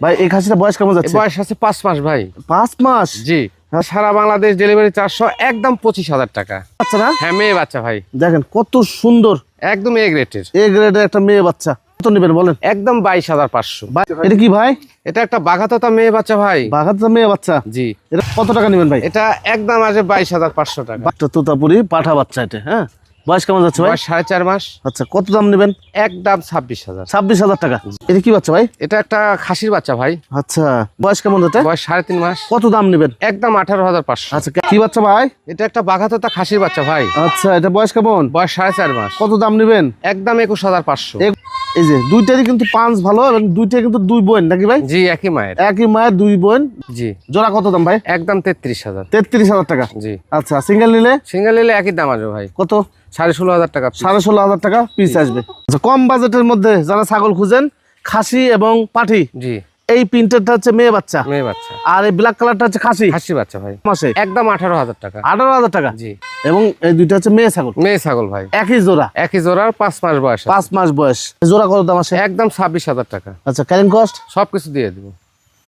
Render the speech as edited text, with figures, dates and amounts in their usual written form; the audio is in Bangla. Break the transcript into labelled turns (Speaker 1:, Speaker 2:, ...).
Speaker 1: ভাই এই খাসিটা বয়স কেমন যাচ্ছে?
Speaker 2: বয়স আছে 5 মাস ভাই।
Speaker 1: 5 মাস?
Speaker 2: জি, সারা বাংলাদেশ ডেলিভারি 400, একদম 25,000 টাকা।
Speaker 1: আচ্ছা না?
Speaker 2: হ্যাঁ, মেয়ে বাচ্চা ভাই।
Speaker 1: দেখেন কত সুন্দর,
Speaker 2: একদম এ গ্রেডের।
Speaker 1: এ গ্রেডের একটা মেয়ে বাচ্চা। কত নেবেন বলেন?
Speaker 2: একদম 22,500।
Speaker 1: এটা কি ভাই?
Speaker 2: এটা একটা বাঘাততা মেয়ে বাচ্চা ভাই।
Speaker 1: বাঘাতে মেয়ে বাচ্চা?
Speaker 2: জি।
Speaker 1: এটা কত টাকা নেবেন ভাই?
Speaker 2: এটা একদম আছে 22,500 টাকা।
Speaker 1: বাচ্চা তোতাপুরি পাঠা বাচ্চা এটা। হ্যাঁ, বয়স কেমন যাচ্ছে ভাই?
Speaker 2: বয়স 4.5 মাস।
Speaker 1: আচ্ছা, কত দাম নেবেন?
Speaker 2: একদম 26,000।
Speaker 1: 26,000 টাকা। এটা কি বাচ্চা ভাই?
Speaker 2: এটা একটা খাসির বাচ্চা ভাই।
Speaker 1: আচ্ছা, বয়স কেমন যাচ্ছে?
Speaker 2: বয়স 3.5 মাস।
Speaker 1: কত দাম নেবেন?
Speaker 2: একদম 18,500।
Speaker 1: আচ্ছা, কি বাচ্চা ভাই?
Speaker 2: এটা একটা বাঘাততা খাসির বাচ্চা ভাই।
Speaker 1: আচ্ছা, এটা বয়স কেমন?
Speaker 2: বয়স 4.5 মাস।
Speaker 1: কত দাম নেবেন?
Speaker 2: একদম 21,500।
Speaker 1: এই যে দুইটারই কিন্তু পাঁচ ভালো এবং দুইটাই কিন্তু দুই বোন নাকি ভাই?
Speaker 2: জি, একই মায়ের।
Speaker 1: একই মায়ের দুই বোন।
Speaker 2: জি।
Speaker 1: জোড়া কত দাম ভাই?
Speaker 2: একদম 33,000।
Speaker 1: 33,000 টাকা।
Speaker 2: জি।
Speaker 1: আচ্ছা, সিঙ্গেল নিলে
Speaker 2: সিঙ্গেল নিলে একই দাম আসবে ভাই।
Speaker 1: কত?
Speaker 2: 16,500 টাকা।
Speaker 1: 16,500 টাকা পিস আসবে। আচ্ছা, কম বাজেটের মধ্যে যারা ছাগল খুঁজেন, খাসি এবং পাঠি,
Speaker 2: জি।
Speaker 1: এই প্রিন্টারটা হচ্ছে মেয়ে বাচ্চা,
Speaker 2: মেয়ে বাচ্চা।
Speaker 1: আর এই ব্ল্যাক কালারটা হচ্ছে খাসি
Speaker 2: খাসি বাচ্চা ভাই।
Speaker 1: মাসে
Speaker 2: একদম 18,000 টাকা।
Speaker 1: 18,000 টাকা।
Speaker 2: জি।
Speaker 1: এবং এই দুইটা হচ্ছে মেয়ে ছাগল,
Speaker 2: মেয়ে ছাগল ভাই।
Speaker 1: একই জোড়া,
Speaker 2: একই জোড়ার 5 মাস বয়স।
Speaker 1: 5 মাস বয়স। জোড়া কত দাম আসে?
Speaker 2: একদম 26,000 টাকা।
Speaker 1: আচ্ছা, ক্যারিং কস্ট
Speaker 2: সবকিছু দিয়ে দিব।